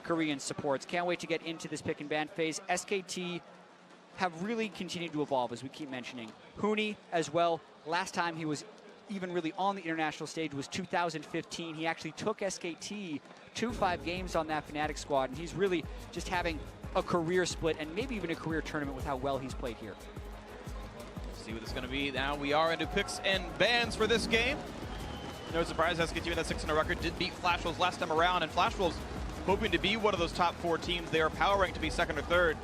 Korean supports. Can't wait to get into this pick and ban phase. SKT have really continued to evolve, as we keep mentioning. Huni as well. Last time he was even really on the international stage was 2015. He actually took SKT to 5 games on that Fnatic squad, and he's really just having a career split and maybe even a career tournament with how well he's played here. See what it's going to be. Now we are into picks and bans for this game. No surprise, SKT with that 6-0 record did beat Flash Wolves last time around, and Flash Wolves hoping to be one of those top 4 teams. They are power ranked to be 2nd or 3rd.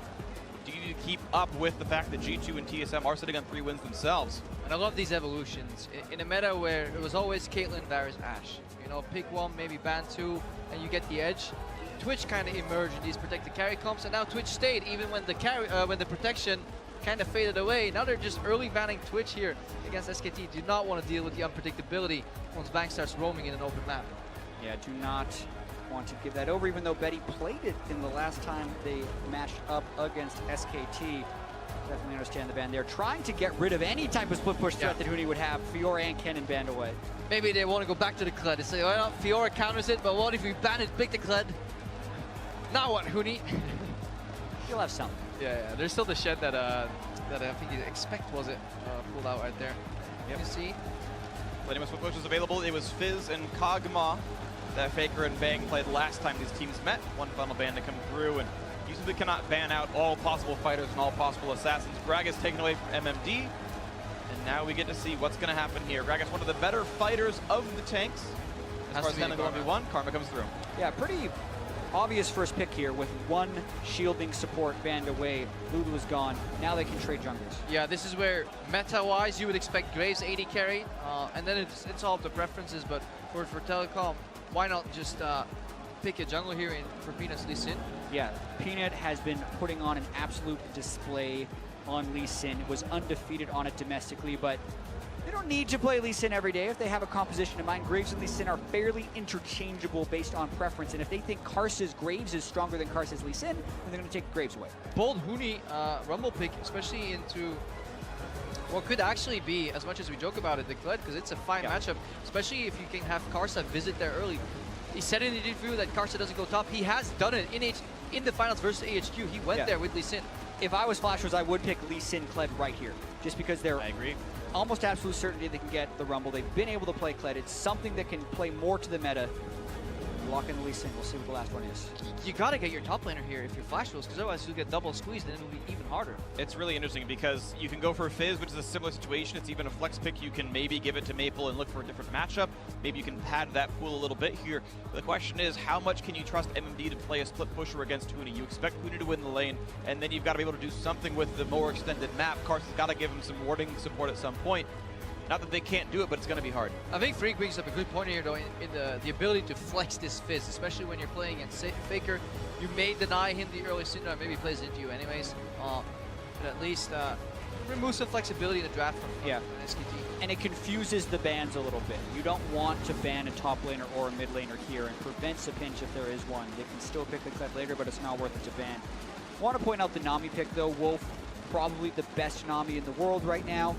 Do you need to keep up with the fact that G2 and TSM are sitting on 3 wins themselves? And I love these evolutions. In a meta where it was always Caitlyn, Varus, Ashe. You know, pick 1, maybe ban 2, and you get the edge. Twitch kind of emerged in these protected carry comps, and now Twitch stayed even when the when the protection kind of faded away. Now they're just early banning Twitch here against SKT. Do not want to deal with the unpredictability once Bang starts roaming in an open map. Yeah, do not want to give that over, even though Betty played it in the last time they matched up against SKT. Definitely understand the ban. They're trying to get rid of any type of split push threat that Huni would have. Fiora and Kennen banned away. Maybe they want to go back to the Kled and say, well, Fiora counters it, but what if we ban it, pick the Kled? Now what, Huni? You'll have something. Yeah, there's still the shed that I think you expect was it pulled out right there. Yep. You see? Plenty of split push was available. It was Fizz and Kog'Maw that Faker and Bang played last time these teams met. One final ban to come through, and you simply cannot ban out all possible fighters and all possible assassins. Gragas taken away from MMD, and now we get to see what's going to happen here. Gragas, one of the better fighters of the tanks. As far as standing 1v1, Karma comes through. Yeah, pretty obvious first pick here with 1 shielding support banned away. Lulu is gone. Now they can trade junglers. Yeah, this is where meta-wise you would expect Graves 80 carry, and then it's all up to preferences, but for Telecom, why not just pick a jungler here for Peanut's Lee Sin? Yeah, Peanut has been putting on an absolute display on Lee Sin. Was undefeated on it domestically, but they don't need to play Lee Sin every day if they have a composition in mind. Graves and Lee Sin are fairly interchangeable based on preference, and if they think Karsa's Graves is stronger than Karsa's Lee Sin, then they're going to take Graves away. Bold Huni Rumble pick, especially into what could actually be, as much as we joke about it, the Kled, because it's a fine matchup, especially if you can have Karsa visit there early. He said in the interview that Karsa doesn't go top. He has done it in the finals versus AHQ. He went there with Lee Sin. If I was Flashers, I would pick Lee Sin Kled right here, just because they're almost absolute certainty they can get the Rumble. They've been able to play Kled. It's something that can play more to the meta. Lock in the Lee Sin. We'll see what the last one is. You got to get your top laner here if you're Flash Wolves, because otherwise you'll get double squeezed and it'll be even harder. It's really interesting because you can go for Fizz, which is a similar situation. It's even a flex pick. You can maybe give it to Maple and look for a different matchup. Maybe you can pad that pool a little bit here. But the question is, how much can you trust MMD to play a split pusher against Huni? You expect Huni to win the lane, and then you've got to be able to do something with the more extended map. Carson's got to give him some warding support at some point. Not that they can't do it, but it's going to be hard. I think Freak brings up a good point here, though, in the ability to flex this Fizz, especially when you're playing against Faker. You may deny him the early Syndra, maybe he plays into you anyways, but at least remove some flexibility in the draft from SKT. And it confuses the bans a little bit. You don't want to ban a top laner or a mid laner here, and prevents a pinch if there is one. They can still pick the Kled later, but it's not worth it to ban. I want to point out the Nami pick, though. Wolf, probably the best Nami in the world right now,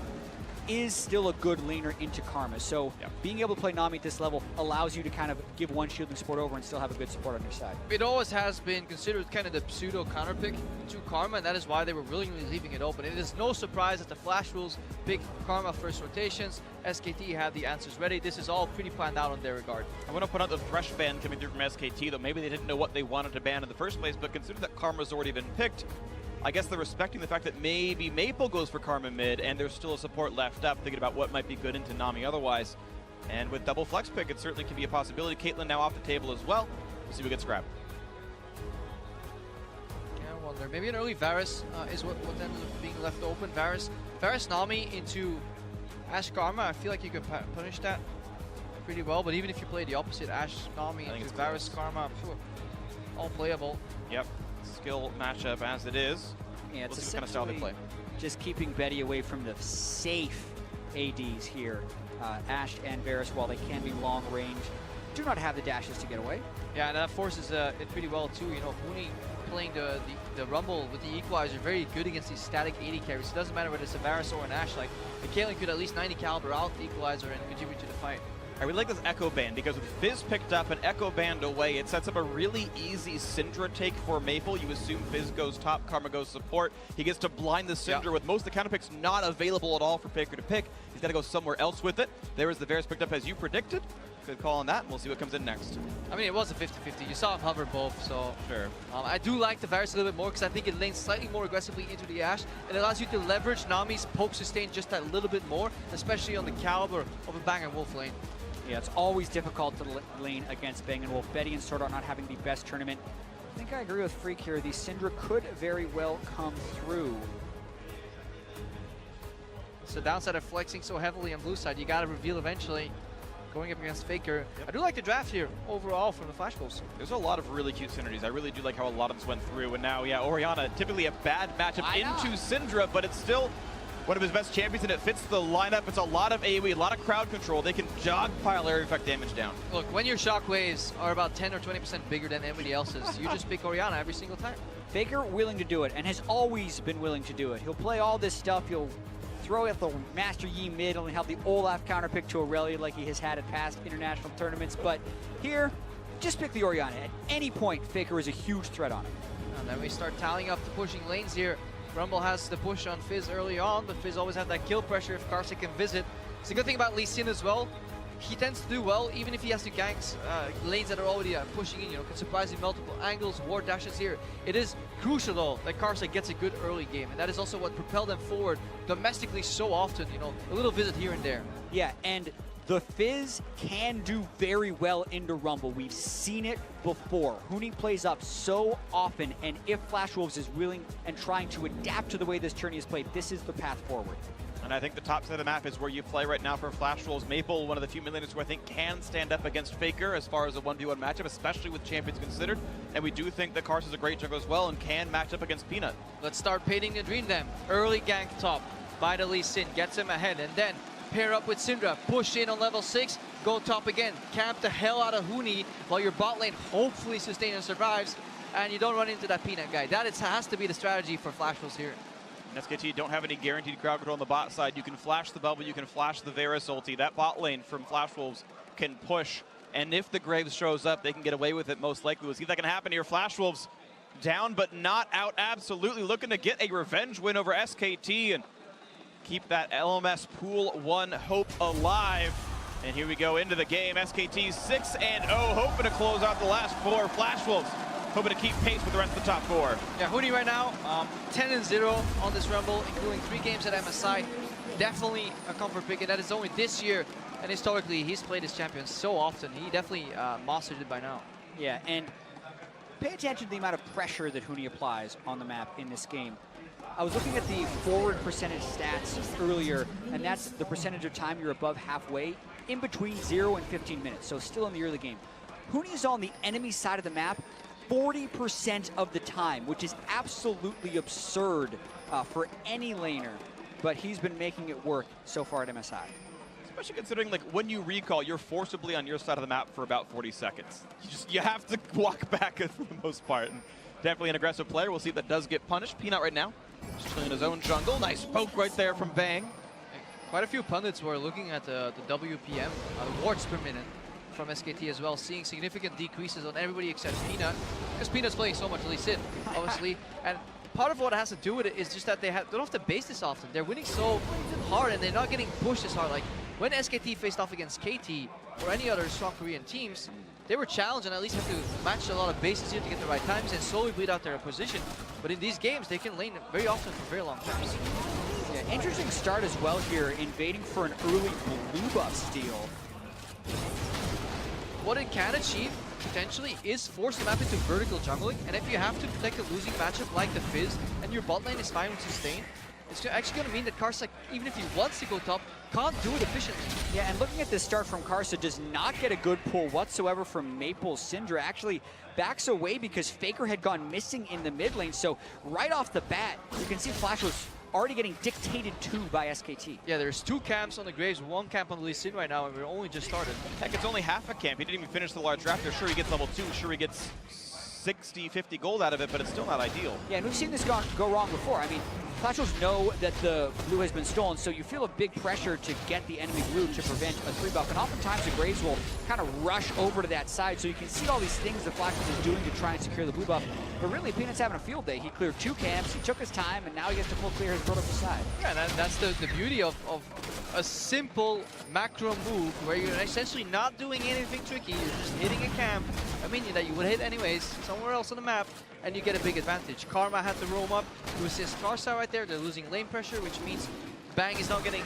is still a good laner into Karma. So being able to play Nami at this level allows you to kind of give 1 shielding support over and still have a good support on your side. It always has been considered kind of the pseudo counter pick to Karma, and that is why they were willingly leaving it open. It is no surprise that the Flash Wolves pick Karma first rotations. SKT had the answers ready. This is all pretty planned out in their regard. I want to point out the Thresh ban coming through from SKT, though maybe they didn't know what they wanted to ban in the first place, but consider that Karma's already been picked. I guess they're respecting the fact that maybe Maple goes for Karma mid, and there's still a support left up, thinking about what might be good into Nami otherwise. And with double flex pick, it certainly can be a possibility. Caitlyn now off the table as well. We'll see who gets grabbed. Yeah, I wonder. Maybe an early Varus is what ends up being left open. Varus Nami into Ashe Karma. I feel like you could punish that pretty well, but even if you play the opposite, Ashe Nami into Varus Karma, all playable. Yep. Skill matchup as it is. Yeah, it's we'll see what kind of style they play. Just keeping Betty away from the safe ADs here. Ashe and Varus, while they can be long range, do not have the dashes to get away. Yeah, and that forces it pretty well too. You know, Huni playing the Rumble with the Equalizer, very good against these static 80 carries. It doesn't matter whether it's a Varus or an Ashe. Like, the Caitlyn could at least 90 caliber out the Equalizer and contribute to the fight. I really like this Echo Band because with Fizz picked up and Echo Band away, it sets up a really easy Syndra take for Maple. You assume Fizz goes top, Karma goes support. He gets to blind the Syndra with most of the counter picks not available at all for Faker to pick. He's got to go somewhere else with it. There is the Varus picked up as you predicted. Good call on that, and we'll see what comes in next. I mean, it was a 50-50. You saw him hover both, so Sure. I do like the Varus a little bit more because I think it lanes slightly more aggressively into the Ashe. It allows you to leverage Nami's poke sustain just that little bit more, especially on the caliber of a Bang & Wolf lane. Yeah, it's always difficult to lane against Bang & Wolf. Betty and Sword Art not having the best tournament. I think I agree with Freak here. The Syndra could very well come through. So downside of flexing so heavily on blue side, you got to reveal eventually. Going up against Faker. I do like the draft here overall from the Flash Wolves. There's a lot of really cute synergies. I really do like how a lot of this went through. And now, yeah, Orianna, typically a bad matchup into Syndra, but it's still one of his best champions, and it fits the lineup. It's a lot of AoE, a lot of crowd control. They can jog pile area effect damage down. Look, when your shockwaves are about 10 or 20% bigger than anybody else's, you just pick Orianna every single time. Faker willing to do it, and has always been willing to do it. He'll play all this stuff. He'll throw at the Master Yi mid and have the Olaf counter pick to Aurelia like he has had at past international tournaments. But here, just pick the Orianna. At any point, Faker is a huge threat on him. And then we start tallying up the pushing lanes here. Rumble has the push on Fizz early on, but Fizz always have that kill pressure if Karsa can visit. It's a good thing about Lee Sin as well. He tends to do well, even if he has to gank lanes that are already pushing in, can surprise in multiple angles, ward dashes here. It is crucial, though, that Karsa gets a good early game, and that is also what propelled them forward domestically so often, a little visit here and there. Yeah, and the Fizz can do very well into Rumble. We've seen it before. Huni plays up so often, and if Flash Wolves is willing and trying to adapt to the way this tourney is played, this is the path forward. And I think the top side of the map is where you play right now for Flash Wolves. Maple, one of the few millionaires who I think can stand up against Faker as far as a 1v1 matchup, especially with champions considered. And we do think that Karsa is a great jungler as well and can match up against Peanut. Let's start painting the dream then. Early gank top by the Lee Sin, gets him ahead, and then pair up with Syndra, push in on level 6, go top again, camp the hell out of Huni while your bot lane hopefully sustains and survives, and you don't run into that Peanut guy. That has to be the strategy for Flash Wolves here. SKT don't have any guaranteed crowd control on the bot side. You can flash the bubble, you can flash the Varus ulti. That bot lane from Flash Wolves can push, and if the Graves shows up, they can get away with it most likely. We'll see if that can happen here. Flash Wolves down but not out, absolutely looking to get a revenge win over SKT and keep that LMS Pool 1 hope alive. And here we go into the game. SKT 6-0, hoping to close out the last 4. Flash Wolves hoping to keep pace with the rest of the top 4. Yeah, Huni right now, 10-0 on this Rumble, including 3 games at MSI. Definitely a comfort pick, and that is only this year. And historically, he's played his champion so often. He definitely mastered it by now. Yeah, and pay attention to the amount of pressure that Huni applies on the map in this game. I was looking at the forward percentage stats earlier, and that's the percentage of time you're above halfway in between 0 and 15 minutes, so still in the early game. Huni is on the enemy side of the map 40% of the time, which is absolutely absurd for any laner, but he's been making it work so far at MSI. Especially considering, like, when you recall, you're forcibly on your side of the map for about 40 seconds. You have to walk back for the most part. And definitely an aggressive player. We'll see if that does get punished. Peanut right now, just chilling in his own jungle. Nice poke right there from Bang. Quite a few pundits were looking at the WPM, wards per minute from SKT as well, seeing significant decreases on everybody except Peanut, because Peanut's playing so much Lee Sin, obviously. And part of what it has to do with it is just that they don't have to base this often. They're winning so hard and they're not getting pushed as hard. Like when SKT faced off against KT or any other strong Korean teams, they were challenged and at least have to match a lot of bases here to get the right times and slowly bleed out their position. But in these games, they can lane very often for very long times. Yeah, interesting start as well here, invading for an early blue buff steal. What it can achieve, potentially, is force the map into vertical jungling, and if you have to protect a losing matchup like the Fizz, and your bot lane is fine with sustain, it's actually going to mean that Karsa, even if he wants to go top, can't do it efficiently. Yeah, And looking at this start from Karsa, does not get a good pull whatsoever from Maple. Syndra actually backs away because Faker had gone missing in the mid lane, so right off the bat, you can see Flash was already getting dictated to by SKT. Yeah, there's 2 camps on the Graves, 1 camp on the Lee Sin right now, and we're only just started. Heck, it's only half a camp. He didn't even finish the large draft there. Sure, he gets level 2. Sure, he gets 60, 50 gold out of it, but it's still not ideal. Yeah, and we've seen this go wrong before. I mean, Flashers know that the blue has been stolen, so you feel a big pressure to get the enemy blue to prevent a 3-buff. And oftentimes the Graves will kind of rush over to that side, so you can see all these things the Flashers is doing to try and secure the blue buff. But really, Peanut's having a field day. He cleared 2 camps, he took his time, and now he gets to full clear his vertical side. Yeah, that's the beauty of a simple macro move where you're essentially not doing anything tricky. You're just hitting a camp, a minion that you would hit anyways, somewhere else on the map, and you get a big advantage. Karma had to roam up to assist Karsa right there. They're losing lane pressure, which means Bang is not getting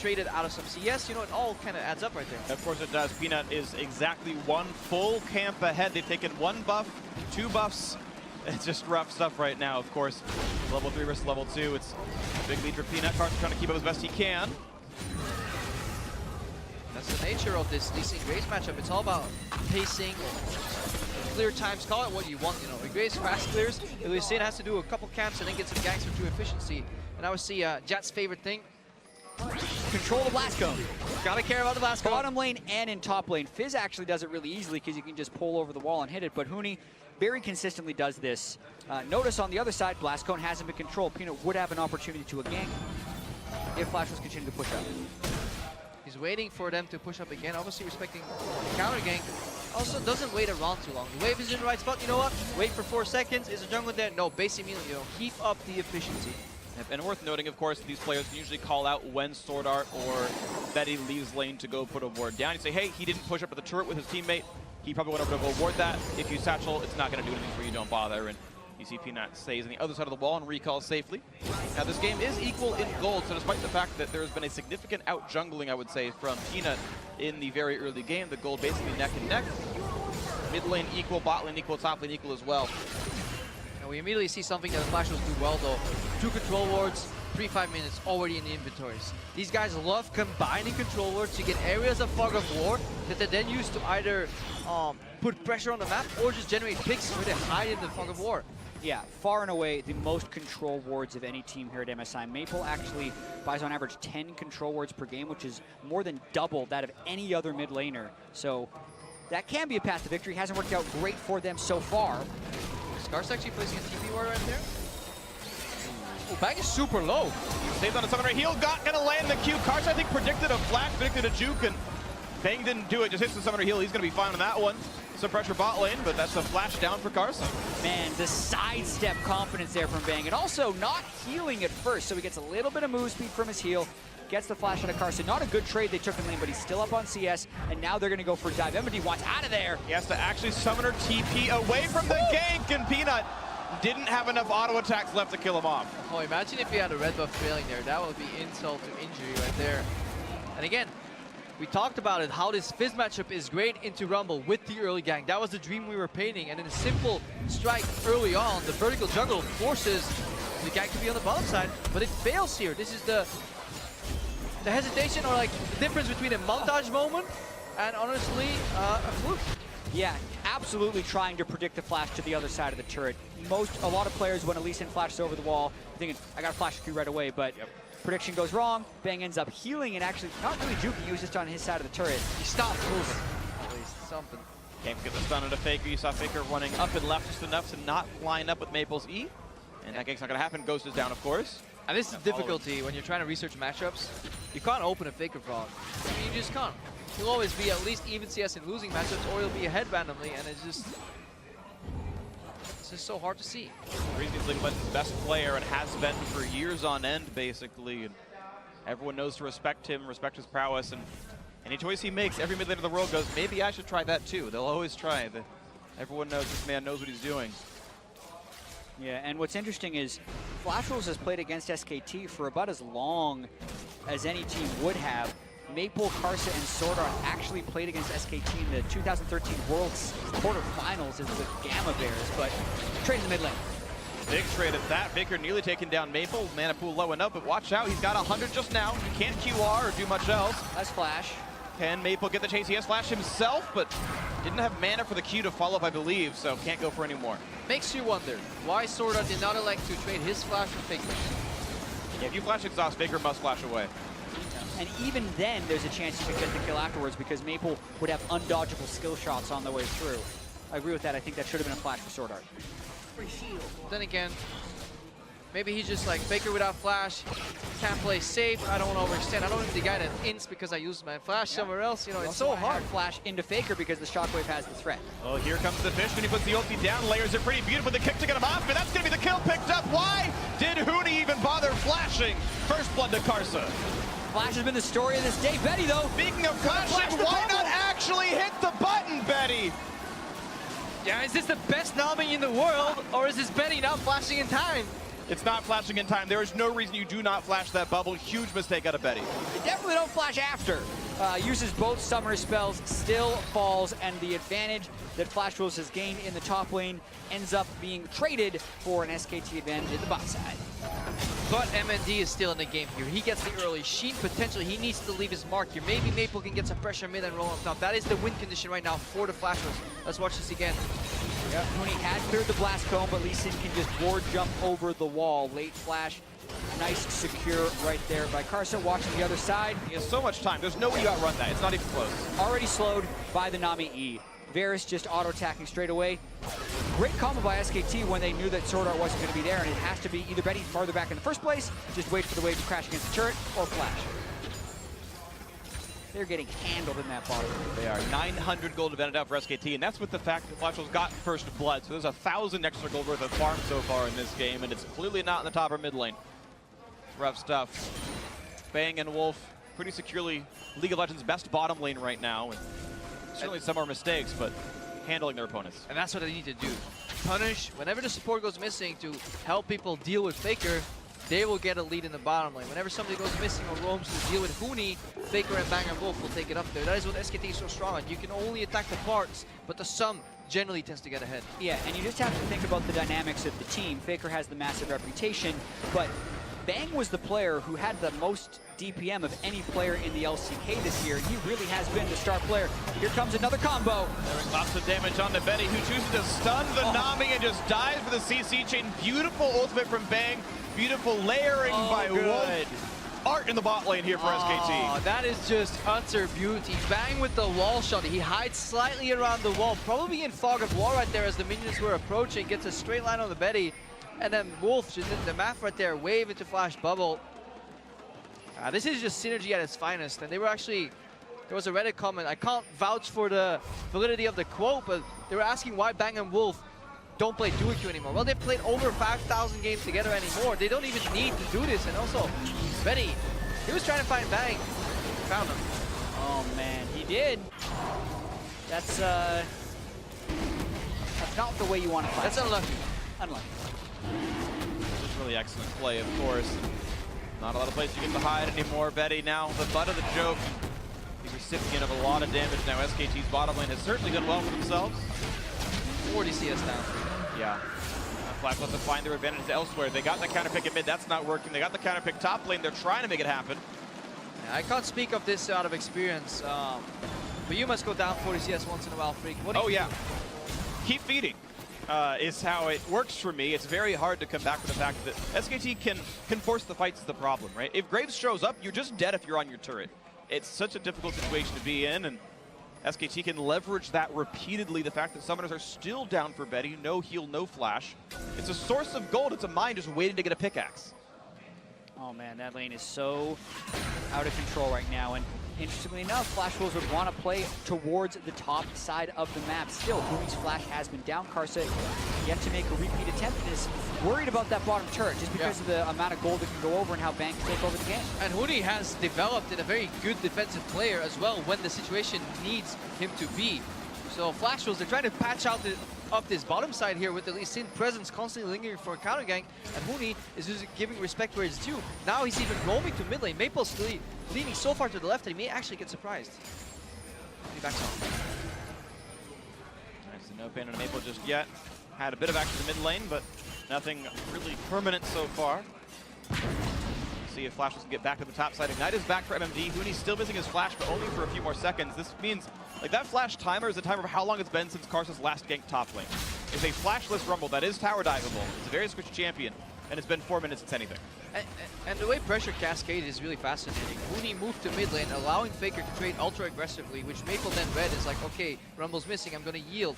traded out of some CS. You know, it all kind of adds up right there. Of course it does. Peanut is exactly 1 full camp ahead. They've taken 1 buff, 2 buffs. It's just rough stuff right now, of course. Level 3 versus level 2. It's a big lead for Peanut. Carson trying to keep up as best he can. That's the nature of this DC Graves matchup. It's all about pacing, clear times, call it what you want, you know. Graves fast clears, Illusion has to do a couple camps and then get some gangster through efficiency. And I would see Jat's favorite thing. Control the blast cone. Gotta care about the blast cone. Bottom lane and in top lane. Fizz actually does it really easily because you can just pull over the wall and hit it, but Huni very consistently does this. Notice on the other side, blast cone hasn't been controlled. Peanut would have an opportunity to a gank if Flash was continuing to push up. He's waiting for them to push up again, obviously respecting the counter gank. Also doesn't wait around too long. The wave is in the right spot, you know what? Wait for 4 seconds, is a jungle there? No, base immediately, you know, keep up the efficiency. And worth noting, of course, these players can usually call out when Sword Art or Betty leaves lane to go put a ward down. You say, hey, he didn't push up at the turret with his teammate. He probably went over to go ward that. If you satchel, it's not going to do anything for you, don't bother. And you see Peanut stays on the other side of the wall and recalls safely. Now, this game is equal in gold, so despite the fact that there has been a significant out-jungling, I would say, from Peanut in the very early game, the gold basically neck and neck. Mid lane equal, bot lane equal, top lane equal as well. And we immediately see something that the Flashers do well, though. 2 control wards, 3-5 minutes already in the inventories. These guys love combining control wards to get areas of fog of war that they then use to either put pressure on the map or just generate picks where they hide in the fog of war. Yeah, far and away the most control wards of any team here at MSI. Maple actually buys on average 10 control wards per game, which is more than double that of any other mid laner. So that can be a path to victory. Hasn't worked out great for them so far. Scar's actually placing a TP ward right there. Oh, Bang is super low. Saved on a summoner heal, gonna land the Q. Karsa, I think, predicted a flash, predicted a juke, and Bang didn't do it, just hits the summoner heal. He's gonna be fine on that one. Some pressure bot lane, but that's a flash down for Karsa. Man, the sidestep confidence there from Bang, and also not healing at first, so he gets a little bit of move speed from his heal, gets the flash out of Karsa. Not a good trade they took in lane, but he's still up on CS, and now they're gonna go for dive. MD wants out of there. He has to actually summoner TP away from the gank, and Peanut didn't have enough auto attacks left to kill him off. Oh, imagine if he had a red buff trailing there. That would be insult to injury right there. And again, we talked about it, how this Fizz matchup is great into Rumble with the early gank. That was the dream we were painting, and in a simple strike early on, the vertical jungle forces the gank to be on the bottom side, but it fails here. This is the hesitation, or like the difference between a montage moment and honestly a fluke. Yeah, absolutely trying to predict the flash to the other side of the turret. A lot of players, when Lee Sin flashes over the wall, thinking, I got to flash through right away, but prediction goes wrong. Bang ends up healing and actually not really juking, he was just on his side of the turret. He stopped moving, at least something. Can't get the stun on a Faker. You saw Faker running up and left just enough to not line up with Maple's E. And that gank's not going to happen. Ghost is down, of course. And this is the difficulty when you're trying to research matchups. You can't open a Faker frog. I mean, you just can't. He'll always be at least even CS in losing matchups, or he'll be ahead randomly, and it's just so hard to see. Reasonably Legends' best player and has been for years on end, basically. And everyone knows to respect him, respect his prowess, and any choice he makes, every mid laner of the world goes, maybe I should try that too. They'll always try. Everyone knows this man knows what he's doing. Yeah, and what's interesting is Flash Rules has played against SKT for about as long as any team would have. Maple, Karsa, and Sword Art actually played against SKT in the 2013 Worlds quarterfinals with Gamma Bears, but trade in the mid lane. Big trade at that. Faker nearly taking down Maple. Mana pool low enough, but watch out. He's got 100 just now. He can't QR or do much else. That's Flash. Can Maple get the chase? He has Flash himself, but didn't have mana for the Q to follow up, I believe, so can't go for any more. Makes you wonder why Sword Art did not elect to trade his Flash for Faker. Yeah, if you Flash exhaust, Faker must flash away. And even then, there's a chance you could get the kill afterwards because Maple would have undodgeable skill shots on the way through. I agree with that. I think that should have been a flash for Sword Art. Then again, maybe he's just like, Faker without flash, can't play safe, I don't want to overextend. I don't need the guy that ints because I used my flash somewhere else. You know, it's so hard. Flash into Faker because the Shockwave has the threat. Oh, here comes the fish when he puts the ulti down. Layers are pretty beautiful. The kick to get him off, but that's going to be the kill picked up. Why did Huni even bother flashing? First blood to Karsa. Flash has been the story of this day. Betty, though. Speaking of flashing, why not actually hit the button, Betty? Yeah, is this the best Nami in the world, or is this Betty not flashing in time? It's not flashing in time. There is no reason you do not flash that bubble. Huge mistake out of Betty. You definitely don't flash after. Uses both summoner spells, still falls, and the advantage that Flash Wolves has gained in the top lane ends up being traded for an SKT advantage in the bot side. But MND is still in the game here. He gets the early. Sheen potentially, he needs to leave his mark here. Maybe Maple can get some pressure mid and roll on top. That is the win condition right now for the Flash Wolves. Let's watch this again. Yep, Huni had cleared the blast cone, but Lee Sin can just board jump over the wall. Late flash, nice secure right there by Karsa. Watching the other side. He has so much time. There's no way you outrun that. It's not even close. Already slowed by the Nami E. Varus just auto-attacking straight away. Great combo by SKT when they knew that Sword Art wasn't going to be there, and it has to be either Betty farther back in the first place, just wait for the wave to crash against the turret, or flash. They're getting handled in that bottom. They are 900 gold advantage out for SKT, and that's with the fact that Flash Wolves got first blood. So there's 1,000 extra gold worth of farm so far in this game, and it's clearly not in the top or mid lane. Rough stuff. Bang and Wolf pretty securely League of Legends' best bottom lane right now. And certainly some are mistakes, but handling their opponents. And that's what they need to do. Punish whenever the support goes missing to help people deal with Faker. They will get a lead in the bottom lane. Whenever somebody goes missing or roams to deal with Huni, Faker and Bang and Wolf will take it up there. That is what SKT is so strong at. You can only attack the parts, but the sum generally tends to get ahead. Yeah, and you just have to think about the dynamics of the team. Faker has the massive reputation, but Bang was the player who had the most DPM of any player in the LCK this year. He really has been the star player. Here comes another combo. Lots of damage on to Betty, who chooses to stun the Nami and just dies for the CC chain. Beautiful ultimate from Bang. Beautiful layering by Wolf. Art in the bot lane here for SKT. That is just utter beauty. Bang with the wall shot. He hides slightly around the wall, probably in fog of war right there as the minions were approaching. Gets a straight line on the Betty. And then Wolf just did the math right there, wave into flash bubble. This is just synergy at its finest. And they were actually, there was a Reddit comment, I can't vouch for the validity of the quote, but they were asking why Bang and Wolf don't play duo queue anymore. Well, they've played over 5,000 games together anymore. They don't even need to do this. And also, Betty, he was trying to find Bang. Found him. Oh man, he did. That's not the way you want to play. That's unlucky. Unlucky. Just really excellent play, of course. Not a lot of places you get to hide anymore. Betty now the butt of the joke. The recipient of a lot of damage now. SKT's bottom lane has certainly done well for themselves. 40 CS down. Yeah. Flash left to find their advantage elsewhere. They got the counter pick at mid. That's not working. They got the counter pick top lane. They're trying to make it happen. Yeah, I can't speak of this out of experience, but you must go down 40 CS once in a while, Freak. What do you do? Keep feeding. Is how it works for me. It's very hard to come back to the fact that SKT can force the fights is the problem, right? If Graves shows up, you're just dead if you're on your turret. It's such a difficult situation to be in, and SKT can leverage that repeatedly. The fact that summoners are still down for Betty, no heal, no flash. It's a source of gold. It's a mine just waiting to get a pickaxe. Oh man, that lane is so out of control right now. And interestingly enough, Flash Wolves would want to play towards the top side of the map. Still, Huni's flash has been down. Karsa yet to make a repeat attempt and is worried about that bottom turret just because of the amount of gold that can go over and how Bang can take over the game. And Huni has developed in a very good defensive player as well when the situation needs him to be. So Flash Wolves, they're trying to patch out up this bottom side here with the Lee Sin presence constantly lingering for a counter gank, and Huni is just giving respect where it's due. Now he's even roaming to mid lane. Maple's leaning so far to the left that he may actually get surprised. He backs off. Nice, no pain on Maple just yet. Had a bit of action in the mid lane, but nothing really permanent so far. See if Flash can get back to the top side. Ignite is back for MMD. Huni's still missing his flash, but only for a few more seconds. This means, like, that flash timer is a timer of how long it's been since Karsa's last gank top lane. It's a flashless rumble that is tower diveable. It's a very squishy champion, and it's been 4 minutes since anything. And the way pressure cascaded is really fascinating. Mooney moved to mid lane, allowing Faker to trade ultra aggressively, which Maple then read is like, okay, Rumble's missing, I'm gonna yield.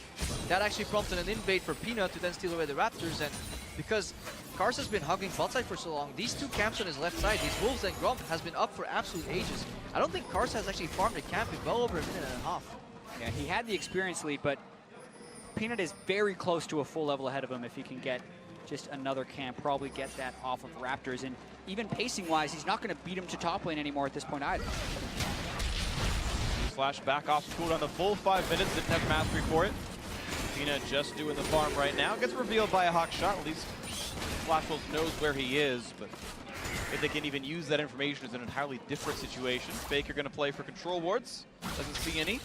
That actually prompted an invade for Peanut to then steal away the Raptors, and because Kars has been hugging bot side for so long, these two camps on his left side, these Wolves and Grump, has been up for absolute ages. I don't think Kars has actually farmed a camp in well over a minute and a half. Yeah, he had the experience lead, but Peanut is very close to a full level ahead of him if he can get just another camp, probably get that off of Raptors. And even pacing-wise, he's not going to beat him to top lane anymore at this point either. Flash back off cooldown the full 5 minutes, didn't have mastery for it. Peanut just doing the farm right now. Gets revealed by a hawk shot, at least Flash Wolves knows where he is, but if they can even use that information is an entirely different situation. Faker going to play for control wards, doesn't see any.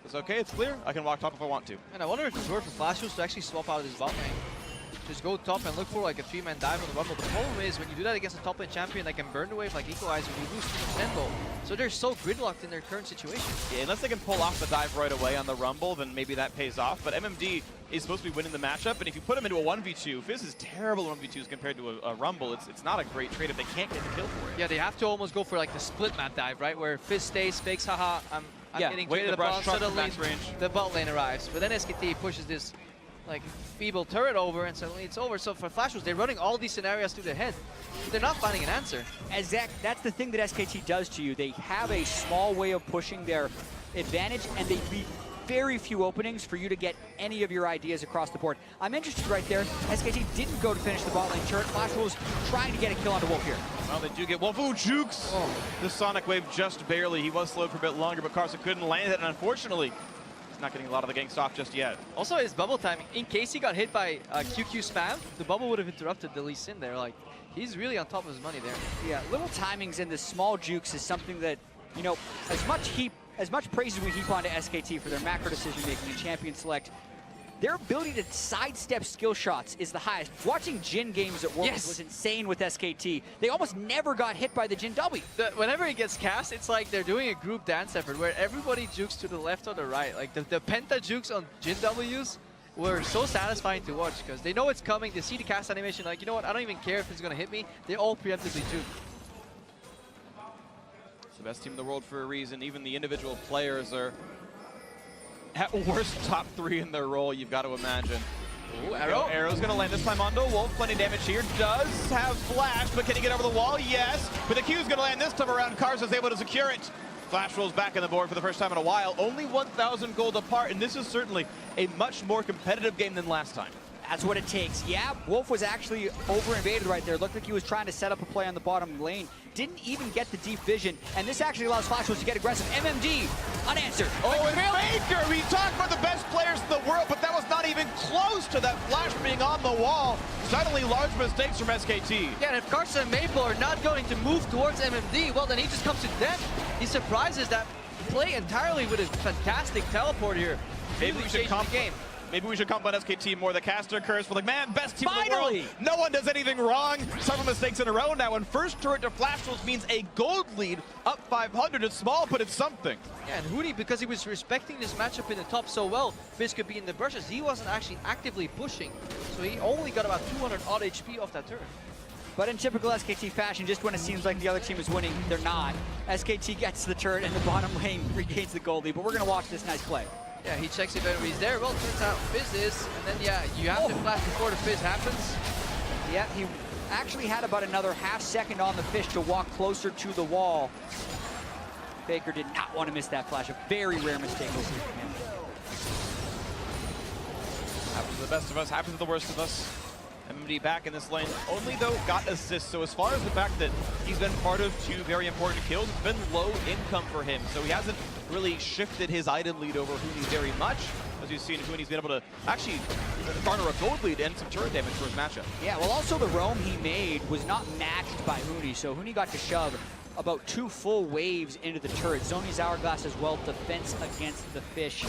It's okay, it's clear, I can walk top if I want to. And I wonder if it's worth for Flash Wolves to actually swap out of his bot lane. Just go top and look for like a 3-man dive on the Rumble. The problem is when you do that against a top lane champion that can burn the wave like Equalizer, you lose too much tempo. So they're so gridlocked in their current situation. Yeah, unless they can pull off the dive right away on the Rumble, then maybe that pays off. But MMD is supposed to be winning the matchup, and if you put him into a 1v2, Fizz is terrible 1v2s compared to a Rumble. It's not a great trade if they can't get the kill for it. Yeah, they have to almost go for like the split map dive, right? Where Fizz stays, fakes, haha, I'm getting traded upon, suddenly the bot lane arrives. But then SKT pushes this like feeble turret over, and suddenly it's over. So for Flash Wolves, they're running all these scenarios through their head. They're not finding an answer. Zach, that's the thing that SKT does to you. They have a small way of pushing their advantage, and they leave very few openings for you to get any of your ideas across the board. I'm interested right there. SKT didn't go to finish the bot lane turret. Flash Wolves trying to get a kill onto Wolf here. Well, they do get Wolf. Ooh, jukes! Oh. The Sonic Wave just barely. He was slowed for a bit longer, but Carson couldn't land it, and unfortunately, not getting a lot of the gank stock just yet. Also his bubble timing, in case he got hit by QQ spam, the bubble would have interrupted the Lee Sin there. Like, he's really on top of his money there. Yeah, little timings and the small jukes is something that, you know, as much praise as we heap onto SKT for their macro decision making and champion select, their ability to sidestep skill shots is the highest. Watching Jhin games at Worlds was insane with SKT. They almost never got hit by the Jhin W. Whenever he gets cast, it's like they're doing a group dance effort where everybody jukes to the left or the right. Like the penta jukes on Jhin Ws were so satisfying to watch because they know it's coming. They see the cast animation, like, you know what, I don't even care if it's going to hit me. They all preemptively juke. It's the best team in the world for a reason. Even the individual players are at worst top 3 in their role, you've got to imagine. Ooh, arrow. Arrow's going to land this time on Wolf. Plenty of damage here. Does have flash, but can he get over the wall? Yes. But the Q's going to land this time around. Kars is able to secure it. Flash rolls back on the board for the first time in a while. Only 1,000 gold apart, and this is certainly a much more competitive game than last time. That's what it takes. Yeah, Wolf was actually over-invaded right there. Looked like he was trying to set up a play on the bottom lane. Didn't even get the deep vision, and this actually allows Flash Wolves to get aggressive. MMD, unanswered. Oh, and Faker! We talked about the best players in the world, but that was not even close to that flash being on the wall. Suddenly, large mistakes from SKT. Yeah, and if Carson and Maple are not going to move towards MMD, well, then he just comes to death. He surprises that play entirely with a fantastic teleport here. Maybe we should comp game. Maybe we should compliment SKT more. The caster curse. We're like, man, best team in the world. No one does anything wrong. Several mistakes in a row now. And first turret to Flash Wolves means a gold lead, up 500. It's small, but it's something. Yeah, and Hootie, because he was respecting this matchup in the top so well, Fizz could be in the brushes. He wasn't actually actively pushing. So he only got about 200 odd HP off that turret. But in typical SKT fashion, just when it seems like the other team is winning, they're not. SKT gets the turret and the bottom lane regains the gold lead. But we're going to watch this nice play. Yeah, he checks if anybody's there. Well, turns out Fizz is, and then yeah, you have to flash before the Fizz happens. Yeah, he actually had about another half second on the fish to walk closer to the wall. Faker did not want to miss that flash. A very rare mistake we'll see from him. Happens to the best of us, happens to the worst of us. MMD back in this lane, only though got assists. So as far as the fact that he's been part of 2 very important kills, it's been low income for him. So he hasn't really shifted his item lead over Huni very much. As you've seen, Huni's been able to actually garner a gold lead and some turret damage for his matchup. Yeah, well also the roam he made was not matched by Huni. So Huni got to shove about 2 full waves into the turret. Zoni's Hourglass as well, defense against the fish.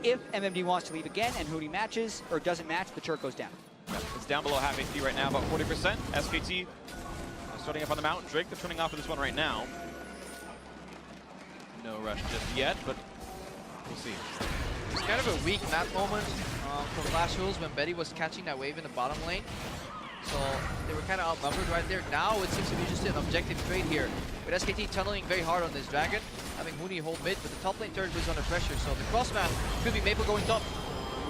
If MMD wants to leave again and Huni matches or doesn't match, the turret goes down. It's down below half HP right now, about 40%. SKT starting up on the mountain. Drake, they're turning off for this one right now. No rush just yet, but we'll see. It's kind of a weak map moment for Flash Wolves when Betty was catching that wave in the bottom lane. So they were kind of outnumbered right there. Now it seems to be just an objective trade here. With SKT tunneling very hard on this Dragon, having Huni hold mid, but the top lane turret is under pressure. So the cross map could be Maple going top.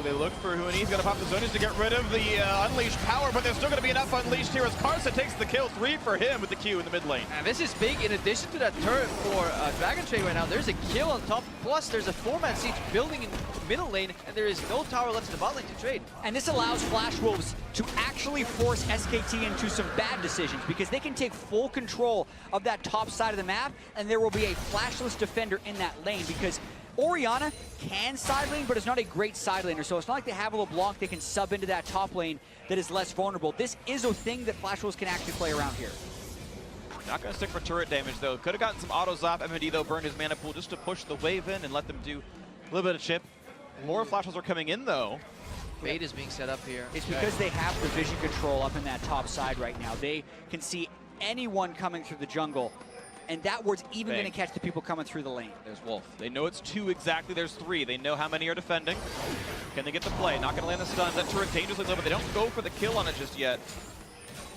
They look for Huni. He's going to pop the Zonies to get rid of the Unleashed power, but there's still going to be enough Unleashed here as Karsa takes the kill. 3 for him with the Q in the mid lane. And this is big. In addition to that turret for Dragon trade right now, there's a kill on top. Plus, there's a 4-man siege building in middle lane, and there is no tower left in the bot lane to trade. And this allows Flash Wolves to actually force SKT into some bad decisions because they can take full control of that top side of the map, and there will be a flashless defender in that lane because Orianna can side lane, but is not a great side laner, so it's not like they have a LeBlanc they can sub into that top lane that is less vulnerable. This is a thing that Flash Wolves can actually play around here. Not going to stick for turret damage, though. Could have gotten some autos off. MMD, though, burned his mana pool just to push the wave in and let them do a little bit of chip. More Flash Wolves are coming in, though. Bait is being set up here. It's because they have the vision control up in that top side right now. They can see anyone coming through the jungle, and that ward's even going to catch the people coming through the lane. There's Wolf. They know it's 2 exactly. There's 3. They know how many are defending. Can they get the play? Not going to land the stuns. That turret dangerously low, but they don't go for the kill on it just yet.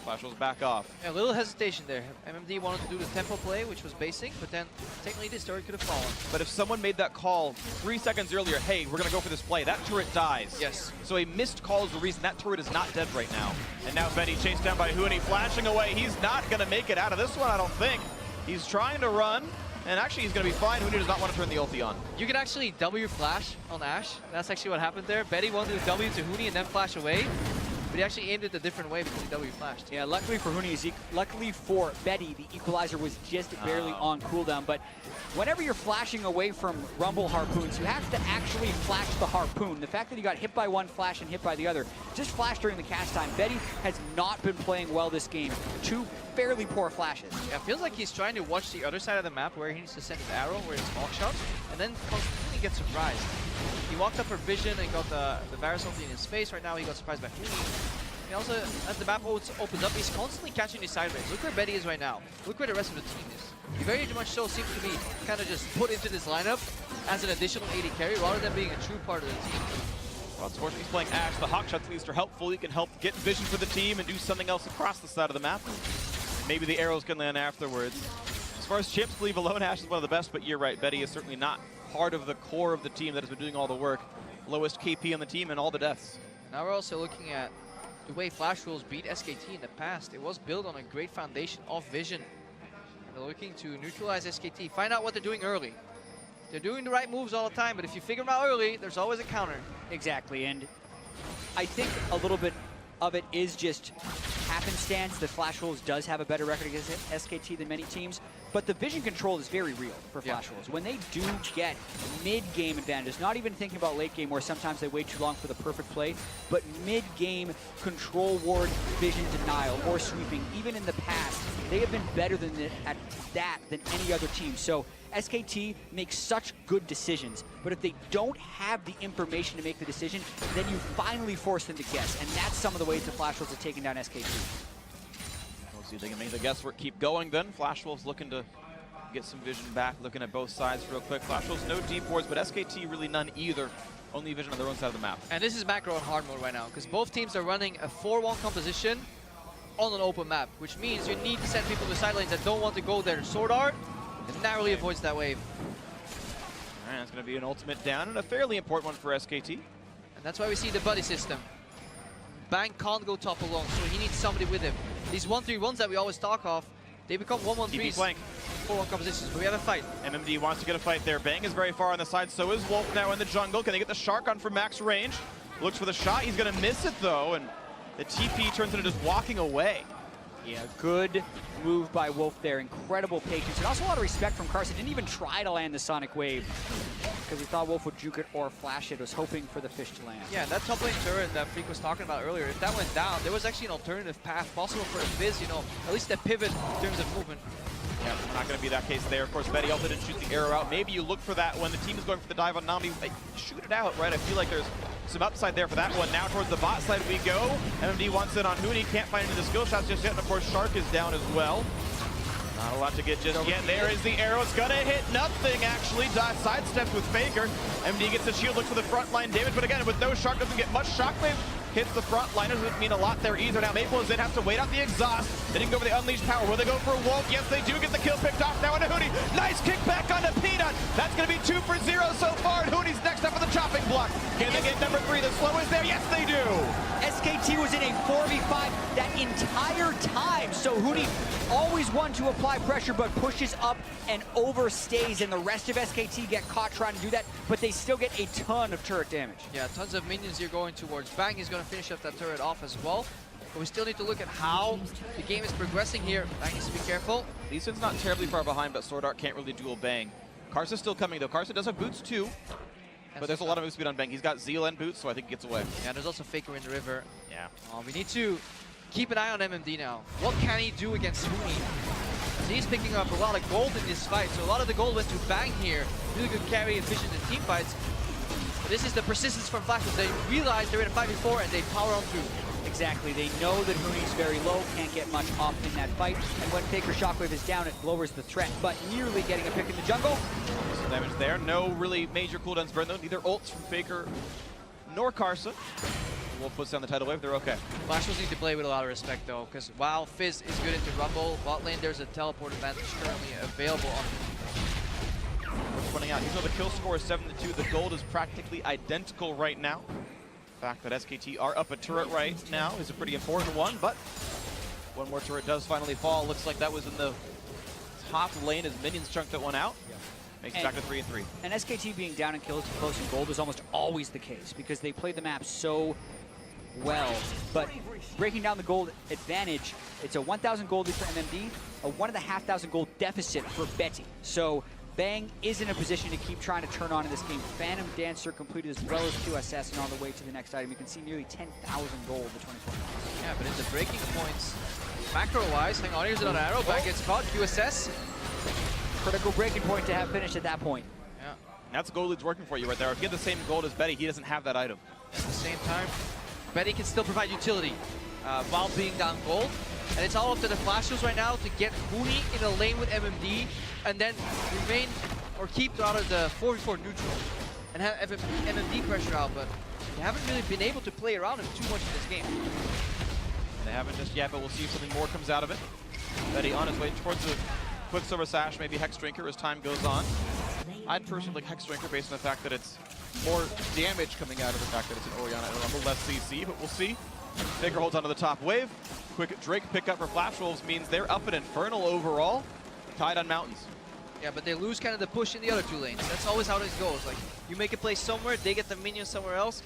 Flash Wolves back off. Yeah, a little hesitation there. MMD wanted to do the tempo play, which was basing, but then technically this turret could have fallen. But if someone made that call 3 seconds earlier, hey, we're going to go for this play, that turret dies. Yes. So a missed call is the reason that turret is not dead right now. And now Betty chased down by Huni, flashing away. He's not going to make it out of this one, I don't think. He's trying to run, and actually he's going to be fine. Huni does not want to turn the ulti on. You can actually W flash on Ashe. That's actually what happened there. Betty wanted to W to Huni and then flash away, but he actually aimed it a different way because he W flashed. Yeah, luckily for Huni, luckily for Betty, the equalizer was just barely on cooldown. But whenever you're flashing away from Rumble harpoons, you have to actually flash the harpoon. The fact that he got hit by one flash and hit by the other, just flash during the cast time. Betty has not been playing well this game. 2 fairly poor flashes. Yeah, it feels like he's trying to watch the other side of the map where he needs to send an arrow, where it's small shots, and then constantly gets surprised. He walked up for vision and got the Varus ulti in his face. Right now he got surprised by Huni. He also, as the map opens up, he's constantly catching these sideways. Look where Betty is right now. Look where the rest of the team is. He very much so seems to be kind of just put into this lineup as an additional AD carry rather than being a true part of the team. Well, unfortunately, he's playing Ashe. The hawk shots at least are helpful. He can help get vision for the team and do something else across the side of the map. Maybe the arrows can land afterwards. As far as chips leave alone, Ashe is one of the best, but you're right, Betty is certainly not part of the core of the team that has been doing all the work. Lowest KP on the team and all the deaths. Now we're also looking at the way Flash Wolves beat SKT in the past. It was built on a great foundation of vision. And they're looking to neutralize SKT, find out what they're doing early. They're doing the right moves all the time, but if you figure them out early, there's always a counter. Exactly, and I think a little bit of it is just happenstance that Flash Wolves does have a better record against SKT than many teams, but the vision control is very real for Flash Wolves. When they do get mid-game advantages, not even thinking about late game where sometimes they wait too long for the perfect play, but mid-game control ward vision denial or sweeping, even in the past, they have been better at that than any other team. So SKT makes such good decisions, but if they don't have the information to make the decision, then you finally force them to guess, and that's some of the ways the Flash Wolves have taken down SKT. We'll see if they can make the guesswork keep going then. Flash Wolves looking to get some vision back, looking at both sides real quick. Flash Wolves no deep wards, but SKT really none either. Only vision on their own side of the map. And this is macro and hard mode right now, because both teams are running a 4-1 composition on an open map, which means you need to send people to side lanes that don't want to go there. Sword Art narrowly avoids that wave. All right, that's going to be an ultimate down, and a fairly important one for SKT. And that's why we see the buddy system. Bang can't go top alone, so he needs somebody with him. These 1-3-1s that we always talk of, they become 1-1-3s. flank. 4-1 compositions, but we have a fight. MMD wants to get a fight there. Bang is very far on the side, so is Wolf now in the jungle. Can they get the Shark on for max range? Looks for the shot, he's going to miss it though, and the TP turns into just walking away. Yeah, good move by Wolf there. Incredible patience, and also a lot of respect from Karsa. Didn't even try to land the Sonic Wave because he thought Wolf would juke it or flash it. Was hoping for the fish to land. Yeah, that top lane turret that Freak was talking about earlier, if that went down, there was actually an alternative path possible for a Fizz, you know, at least a pivot in terms of movement. Yeah, not going to be that case there. Of course, Betty also didn't shoot the arrow out. Maybe you look for that when the team is going for the dive on Nami. Shoot it out, right? I feel like there's some upside there for that one. Now towards the bot side we go. MMD wants it on Huni. Can't find any of the skill shots just yet. And of course, Shark is down as well. Not a lot to get just yet. There is the arrow. It's going to hit nothing, actually. Sidesteps with Faker. MD gets the shield, looks for the front line damage. But again, with no Shark, doesn't get much shockwave. hits the front line. Doesn't mean a lot there either. Now Maple is in, has to wait out the exhaust. They didn't go for the unleashed power. Will they go for a Woke? Yes, they do get the kill picked off now into Huni. Nice kickback onto Peanut. That's going to be 2 for 0 so far, and Huni's next up on the chopping block. Can they get number 3? The slow is there. Yes, they do. SKT was in a 4v5 that entire time, so Huni always one to apply pressure, but pushes up and overstays, and the rest of SKT get caught trying to do that, but they still get a ton of turret damage. Yeah, tons of minions here going towards Bang. He's going to finish up that turret off as well. But we still need to look at how the game is progressing here. Bang needs to be careful. Lee Sin's not terribly far behind, but Sword Art can't really duel Bang. Karsa's still coming, though. Karsa does have boots, too. But there's a lot of move speed on Bang. He's got Zeal and boots, so I think he gets away. Yeah, there's also Faker in the river. Yeah. We need to keep an eye on MMD now. What can he do against Huni? He's picking up a lot of gold in this fight, so a lot of the gold went to Bang here. Really good carry, efficient in team fights. This is the persistence from Flash. They realize they're in a 5v4 and they power on through. Exactly, they know that Huni's very low, can't get much off in that fight, and when Faker Shockwave is down, it lowers the threat, but nearly getting a pick in the jungle. Some damage there. No really major cooldowns burned, though. Neither ults from Faker nor Karsa. Wolf puts down the tidal wave, they're okay. Flash will need to play with a lot of respect, though, because while Fizz is good into Rumble, bot lane there's a teleport advantage currently available on Running out, even though the kill score is 7-2, the gold is practically identical right now. The fact that SKT are up a turret right now is a pretty important one, but one more turret does finally fall. Looks like that was in the top lane as minions chunked that one out. Makes it back to 3-3. And SKT being down in kills close in gold is almost always the case because they play the map so well. But breaking down the gold advantage, it's a 1,000 gold lead for MMD, a 1,500 gold deficit for Betty. So Bang is in a position to keep trying to turn on in this game. Phantom Dancer completed as well as QSS and on the way to the next item. You can see nearly 10,000 gold in the 2020. Yeah, but in the breaking points, macro-wise, hang on, here's another arrow, Bang gets caught, QSS. Critical breaking point to have finished at that point. Yeah. That's gold lead's working for you right there. If you get the same gold as Betty, he doesn't have that item. At the same time, Betty can still provide utility while being down gold. And it's all up to the Flashers right now to get Huni in a lane with MMD and then remain or keep out of the 4v4 neutral and have MMD pressure out, but they haven't really been able to play around him too much in this game. They haven't just yet, but we'll see if something more comes out of it. Betty on his way towards the Quicksilver Sash, maybe Hex Drinker as time goes on. I'd personally like Hex Drinker based on the fact that it's more damage coming out of the fact that it's an Orianna and a Rumble, less CC, but we'll see. Faker holds onto the top wave. Quick Drake pickup for Flash Wolves means they're up an Infernal overall, tied on Mountains. Yeah, but they lose kind of the push in the other two lanes. That's always how this goes. Like, you make a play somewhere, they get the minions somewhere else,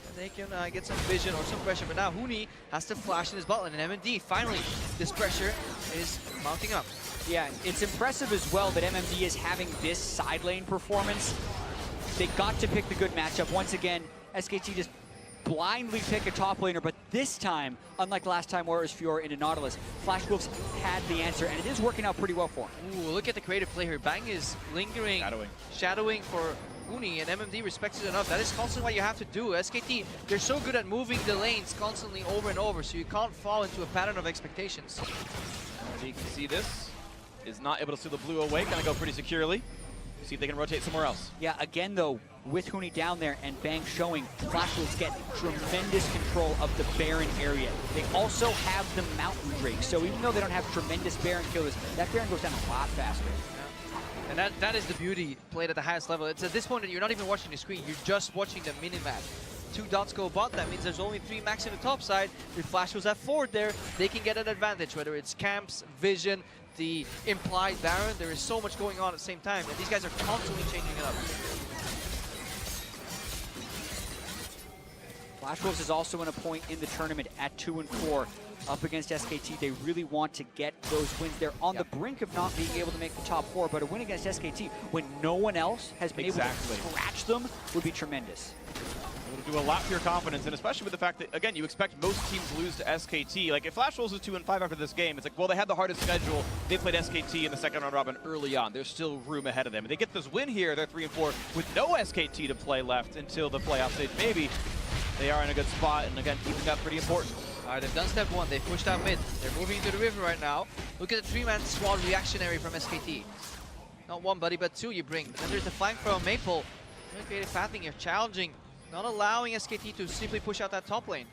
and they can get some vision or some pressure. But now Huni has to flash in his bot lane, and MMD, finally, this pressure is mounting up. Yeah, it's impressive as well that MMD is having this side lane performance. They got to pick the good matchup. Once again, SKT just blindly pick a top laner, but this time, unlike last time where it was Fiora into Nautilus, Flash Wolves had the answer, and it is working out pretty well for him. Ooh, look at the creative play here. Bang is lingering, shadowing for Huni, and MMD respects it enough. That is constantly what you have to do. SKT, they're so good at moving the lanes constantly over and over, so you can't fall into a pattern of expectations. As you can see, this is not able to see the blue away. Gonna go pretty securely. See if they can rotate somewhere else. Yeah, again though, with Huni down there and Bang showing, Flash Wolves get tremendous control of the Baron area. They also have the Mountain Drake, so even though they don't have tremendous Baron killers, that Baron goes down a lot faster. Yeah. And that is the beauty played at the highest level. It's at this point that you're not even watching the screen, you're just watching the minimap. 2 dots go bot, that means there's only 3 max in the top side. If Flash Wolves have 4 there, they can get an advantage, whether it's camps, vision, the implied Baron. There is so much going on at the same time, and these guys are constantly changing it up. Flash Wolves is also in a point in the tournament at 2-4 up against SKT. They really want to get those wins. They're on the brink of not being able to make the top 4, but a win against SKT when no one else has been able to scratch them would be tremendous. It'll do a lot for your confidence, and especially with the fact that, again, you expect most teams lose to SKT. Like, if Flash Wolves is 2-5 after this game, it's like, well, they had the hardest schedule. They played SKT in the second round robin early on. There's still room ahead of them. And they get this win here, they're 3-4 with no SKT to play left until the playoff stage. Maybe they are in a good spot, and again, keeping that pretty important. All right, they've done step 1. They pushed out mid. They're moving into the river right now. Look at the 3-man squad reactionary from SKT. Not 1, buddy, but 2 you bring. But then there's the flank from Maple. Really creative pathing here, challenging, not allowing SKT to simply push out that top lane.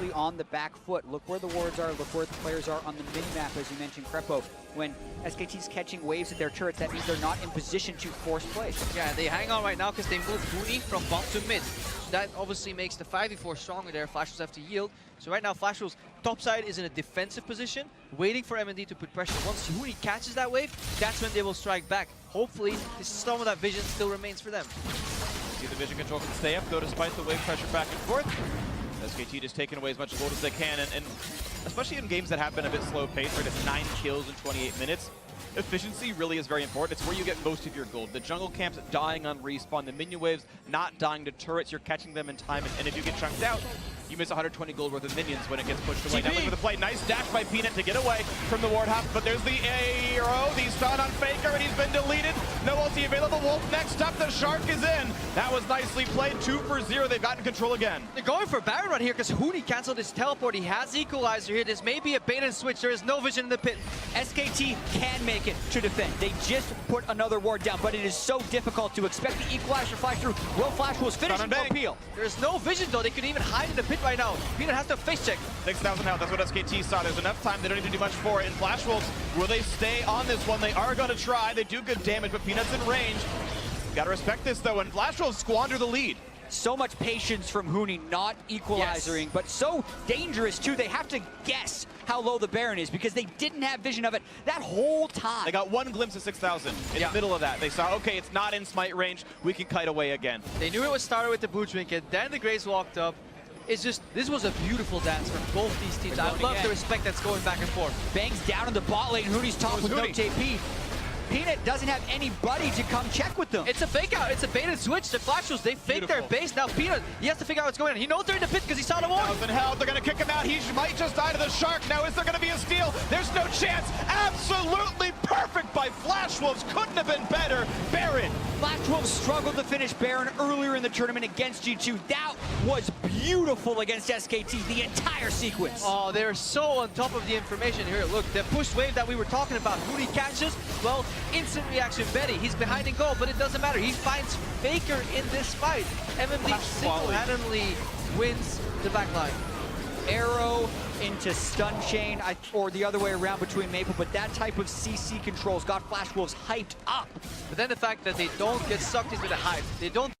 especially on the back foot. Look where the wards are, look where the players are on the mini-map, as you mentioned, Crepo. When SKT's catching waves at their turrets, that means they're not in position to force plays. Yeah, they hang on right now because they moved Huni from bot to mid. So that obviously makes the 5v4 stronger there. Flash Wolves have to yield. So right now, Flash Wolves top side is in a defensive position, waiting for MND to put pressure. Once Huni catches that wave, that's when they will strike back. Hopefully, some of that vision still remains for them. See the vision control can stay up, though, despite the wave pressure back and forth. SKT just taking away as much gold as they can, and especially in games that have been a bit slow paced, right? It's 9 kills in 28 minutes. Efficiency really is very important. It's where you get most of your gold. The jungle camps dying on respawn, the minion waves not dying to turrets, you're catching them in time, and if you get chunked out, you miss 120 gold worth of minions when it gets pushed away. Now look for the play. Nice dash by Peanut to get away from the ward hop, but there's the arrow, the stun on Faker, and he's been deleted. No ulti available. Wolf next up, the Shark is in. That was nicely played, 2 for 0. They've gotten control again. They're going for Baron right here because Huni canceled his teleport. He has Equalizer here. This may be a bait and switch. There is no vision in the pit. SKT can make it to defend. They just put another ward down, but it is so difficult to expect the Equalizer to fly through. Will Flash Wolves finish and peel. There's no vision though. They could even hide in the pit right now. Peanut has to face check. 6,000 health, that's what SKT saw. There's enough time, they don't need to do much for it. And Flash Wolves, will they stay on this one? They are going to try. They do good damage, but Peanut's in range. Got to respect this though, and Flash Wolves squander the lead. So much patience from Huni, not equalizing, but so dangerous too. They have to guess how low the Baron is because they didn't have vision of it that whole time. They got one glimpse of 6,000 in the middle of that. They saw, okay, it's not in smite range. We can kite away again. They knew it was started with the blue trinket, then the Graves walked up. It's just, this was a beautiful dance from both these teams. I love the respect that's going back and forth. Bangs down in the bot lane. Huni's top with no JP. Peanut doesn't have anybody to come check with them. It's a fake out. It's a bait and switch. The Flash Wolves, they fake their base. Now Peanut, he has to figure out what's going on. He knows they're in the pit because he saw the ward. 1,000 health. They're going to kick him out. He might just die to the Shark. Now, is there going to be a steal? There's no chance. Absolutely perfect by Flash Wolves. Couldn't have been better. Baron. Flash Wolves struggled to finish Baron earlier in the tournament against G2. That was beautiful against SKT, the entire sequence. Oh, they're so on top of the information here. Look, the push wave that we were talking about, Huni catches, well, instant reaction Betty. He's behind in goal, but it doesn't matter. He finds Faker in this fight. MMD single-handedly wins the backline. Arrow into stun chain, or the other way around between Maple, but that type of CC controls got Flash Wolves hyped up. But then the fact that they don't get sucked into the hype, they don't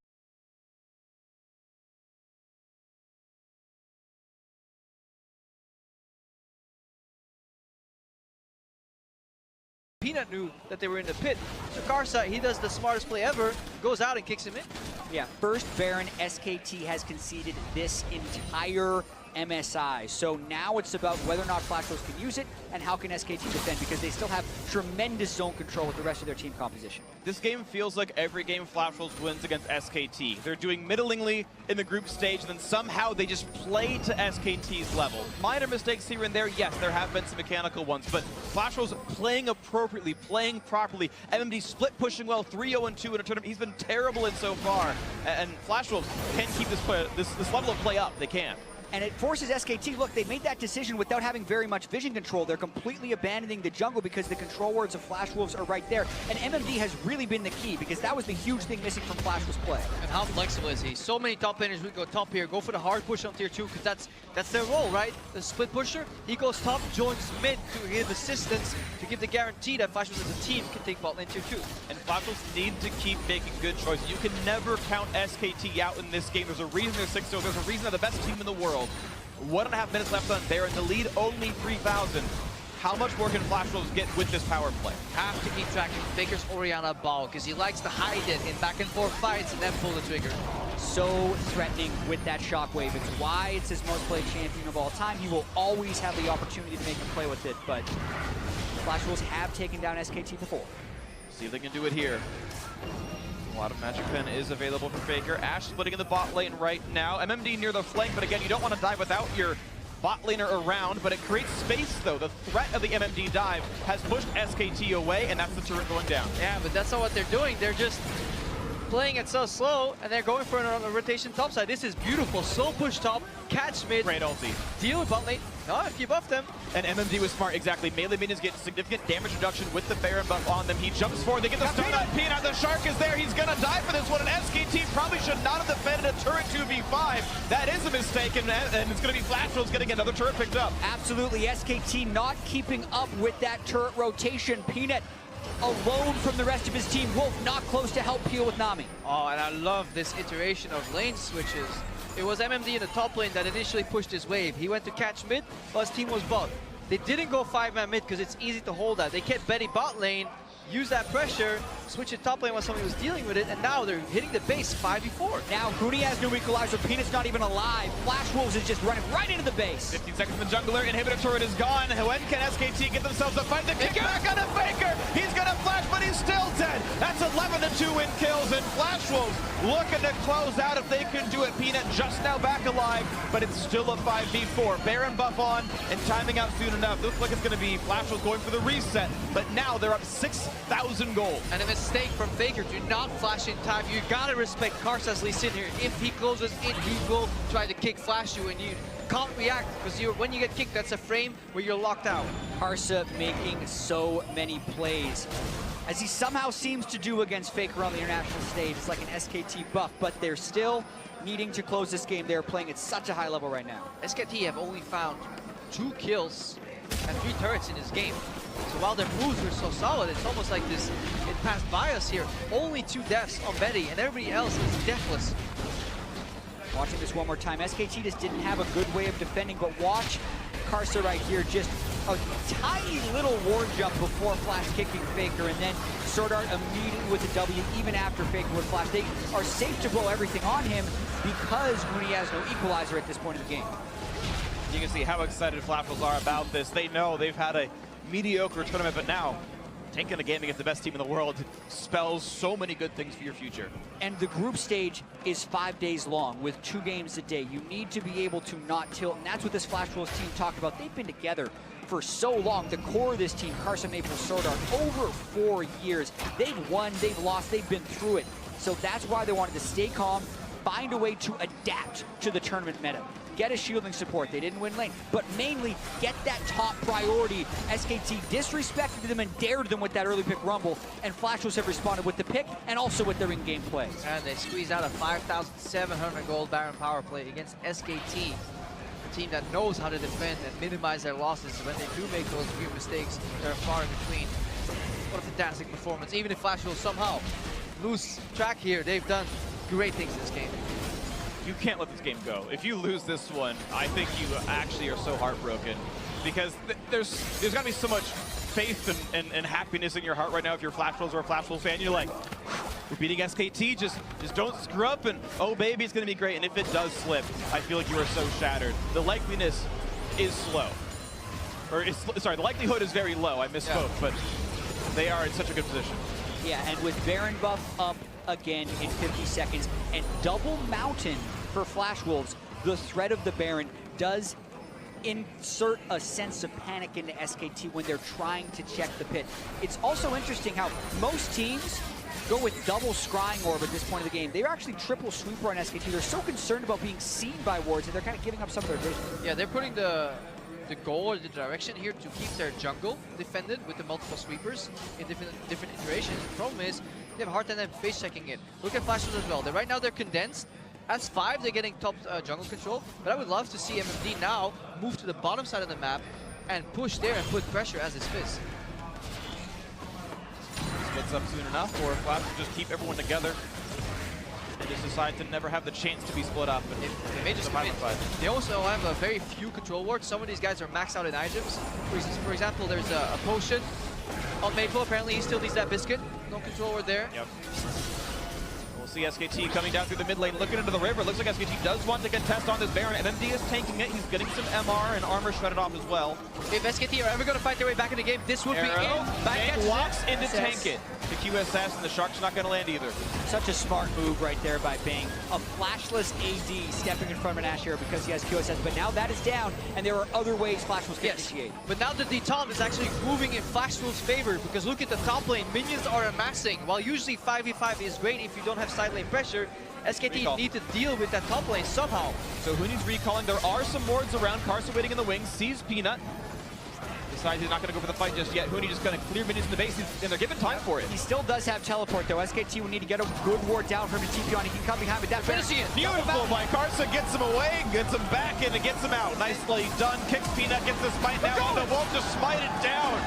Peanut knew that they were in the pit. So Karsa, he does the smartest play ever, goes out and kicks him in. Yeah, first Baron SKT has conceded this entire MSI. So now it's about whether or not Flash Wolves can use it and how can SKT defend, because they still have tremendous zone control with the rest of their team composition. This game feels like every game Flash Wolves wins against SKT. They're doing middlingly in the group stage, and then somehow they just play to SKT's level. Minor mistakes here and there, yes, there have been some mechanical ones, but Flash Wolves playing appropriately, playing properly. MMD split pushing well, 3-0-2 in a tournament he's been terrible in so far. And Flash Wolves can keep this level of play up. They can. And it forces SKT, look, they made that decision without having very much vision control. They're completely abandoning the jungle because the control wards of Flash Wolves are right there. And MMD has really been the key because that was the huge thing missing from Flash Wolves' play. And how flexible is he? So many top laners would go top here, go for the hard push on tier 2 because that's their role, right? The split pusher, he goes top, joins mid to give assistance to give the guarantee that Flash Wolves as a team can take bot lane tier 2. And Flash Wolves need to keep making good choices. You can never count SKT out in this game. There's a reason they're 6-0. There's a reason they're the best team in the world. 1.5 minutes left on there in the lead, only 3,000. How much more can Flash Wolves get with this power play? Have to keep tracking Faker's Orianna ball because he likes to hide it in back and forth fights and then pull the trigger. So threatening with that shockwave. It's why it's his most played champion of all time. He will always have the opportunity to make him play with it, but Flash Wolves have taken down SKT before. See if they can do it here. A lot of Magic Pen is available for Faker. Ashe splitting in the bot lane right now. MMD near the flank, but again, you don't want to dive without your bot laner around, but it creates space though. The threat of the MMD dive has pushed SKT away, and that's the turret going down. Yeah, but that's not what they're doing. They're just playing it so slow, and they're going for a rotation top side. This is beautiful. Slow push top, catch mid, Great ulti. deal with bot lane. No, if you buff them. And MMD was smart, exactly. Melee minions get significant damage reduction with the Baron buff on them. He jumps forward, they get the stun on Peanut. The Shark is there, he's gonna die for this one. And SKT probably should not have defended a turret 2v5. That is a mistake, and it's gonna be Flashwolves getting another turret picked up. Absolutely, SKT not keeping up with that turret rotation. Peanut alone from the rest of his team. Wolf not close to help peel with Nami. Oh, and I love this iteration of lane switches. It was MMD in the top lane that initially pushed his wave. He went to catch mid, while his team was bot. They didn't go 5-man mid because it's easy to hold that. They kept Betty bot lane, use that pressure, switch it top lane while somebody was dealing with it, and now they're hitting the base 5v4. Now Huni has no equalizer, Peanut's not even alive. Flash Wolves is just running right into the base. 15 seconds from the jungler, inhibitor turret is gone. When can SKT get themselves a fight? The kickback on a Faker! He's gonna flash, but he's still dead! That's 11-2 win kills, and Flash Wolves looking to close out if they can do it. Peanut just now back alive, but it's still a 5v4. Baron buff on, and timing out soon enough. Looks like it's gonna be Flash Wolves going for the reset, but now they're up 6,000 gold. And a mistake from Faker, do not flash in time. You gotta respect Karsa's Lee Sin here. If he closes in, he will try to kick flash you, and you can't react, because when you get kicked, that's a frame where you're locked out. Karsa making so many plays, as he somehow seems to do against Faker on the international stage. It's like an SKT buff, but they're still needing to close this game. They're playing at such a high level right now. SKT have only found 2 kills and 3 turrets in this game. So while their moves were so solid, it's almost like this, it passed by us here. Only 2 deaths on Betty, and everybody else is deathless. Watching this one more time, SKT just didn't have a good way of defending, but watch Karsa right here, just a tiny little ward jump before flash kicking Faker, and then Sword Art immediately with the W, even after Faker would flash. They are safe to blow everything on him because Mooney has no equalizer at this point in the game. You can see how excited Flashwolves are about this. They know they've had a mediocre tournament, but now taking a game against the best team in the world spells so many good things for your future. And the group stage is 5 days long with 2 games a day. You need to be able to not tilt, and that's what this Flash Wolves team talked about. They've been together for so long. The core of this team, Karsa, Maple, Sword Art, over 4 years. They've won, they've lost, they've been through it. So that's why they wanted to stay calm, find a way to adapt to the tournament meta. Get a shielding support. They didn't win lane, but mainly get that top priority. SKT disrespected them and dared them with that early pick rumble, and Flash Wolves have responded with the pick and also with their in-game plays. And they squeezed out a 5,700 gold Baron power play against SKT, a team that knows how to defend and minimize their losses when they do make those few mistakes. They're far in between. What a fantastic performance. Even if Flash Wolves somehow lose track here, they've done great things in this game. You can't let this game go. If you lose this one, I think you actually are so heartbroken, because there's got to be so much faith and happiness in your heart right now if you're a Flashwolves or a Flashwolves fan. You're like, we're beating SKT, just don't screw up, and oh baby, it's going to be great. And if it does slip, I feel like you are so shattered. The likeliness is slow. Sorry, the likelihood is very low. I misspoke, but they are in such a good position. Yeah, and with Baron buff up again in 50 seconds and double mountain for Flash Wolves, the threat of the Baron does insert a sense of panic into SKT when they're trying to check the pit. It's also interesting how most teams go with double scrying orb at this point of the game. They're actually triple sweeper on SKT. They're so concerned about being seen by wards that they're kind of giving up some of their vision. Yeah, they're putting the goal or the direction here to keep their jungle defended with the multiple sweepers in different iterations. The problem is they have a hard time face checking it. Look at Flash Wolves as well. Right now they're condensed. As 5, they're getting top jungle control, but I would love to see MMD now move to the bottom side of the map and push there and put pressure as his fist. Splits up soon enough, or Flash will just keep everyone together and just decide to never have the chance to be split up. And they may just they also have a very few control wards. Some of these guys are maxed out in items. For example, there's a potion on Maple. Apparently he still needs that biscuit. No control ward there. Yep. We'll see SKT coming down through the mid lane, looking into the river. Looks like SKT does want to contest on this Baron. MMD is tanking it. He's getting some MR and armor shredded off as well. If SKT are ever going to fight their way back in the game, this would be it. Back walks into tank it. The QSS, and the Shark's not going to land either. Such a smart move right there by Bang. A flashless AD stepping in front of an Ashe Hero because he has QSS, but now that is down, and there are other ways Flash Wolves can initiate. But now the detaunt is actually moving in Flash Wolves' favor, because look at the top lane. Minions are amassing. While usually 5v5 is great if you don't have side lane pressure, SKT Recall. need to deal with that top lane somehow. So Huni's recalling. There are some wards around. Karsa waiting in the wings, sees Peanut. Decides he's not going to go for the fight just yet. Huni just going to clear minions in the base, and they're given time for it. He still does have teleport, though. SKT will need to get a good ward down from him to TP on. He can come behind, but that Finishing it. Beautiful by Karsa, gets him away, gets him back, and it gets him out. Nicely done. Kicks Peanut, gets the smite now on the wall, just smite it down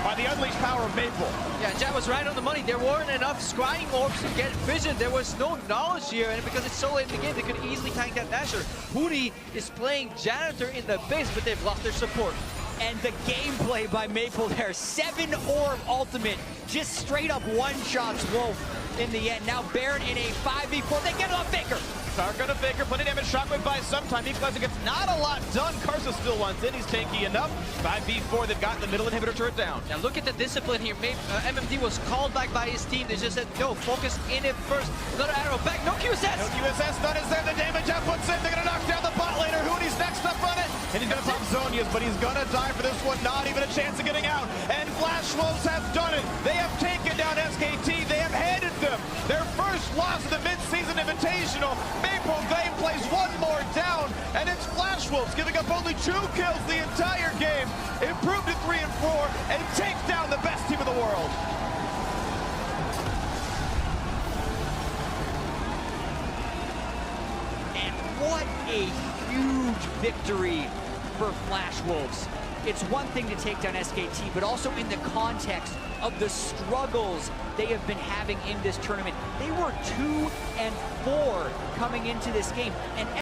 by the unleashed power of Maple. Yeah, Jack was right on the money. There weren't enough scrying orbs to get vision. There was no knowledge here, and because it's so late in the game, they could easily tank that Nashor. Huni is playing janitor in the base, but they've lost their support. And the gameplay by Maple there, 7 orb ultimate, just straight up one-shots Wolf in the end. Now Baron in a 5v4, they get it on Faker. Are going to Faker, plenty of damage, shockwave by some time. Equalizer gets not a lot done. Karsa still wants in, he's tanky enough. 5v4, they've got the middle inhibitor turret down. Now look at the discipline here. MMD was called back by his team. They just said, no, focus in it first. Another arrow back, no QSS. No QSS, none is there, the damage outputs in. They're going to knock down the bot laner. Huni's next up on it. And he's going to pop Zonia's, but he's going to die for this one. Not even a chance of getting out. And Flash Wolves have done it. They have taken down SKT. They have handed them their first loss of the mid-season invitational. Maple Game plays one more down, and it's Flash Wolves giving up only 2 kills the entire game, improve to 3 and 4, and take down the best team in the world. And what a huge victory for Flash Wolves. It's one thing to take down SKT, but also in the context of the struggles they have been having in this tournament. They were 2 and 4 coming into this game, and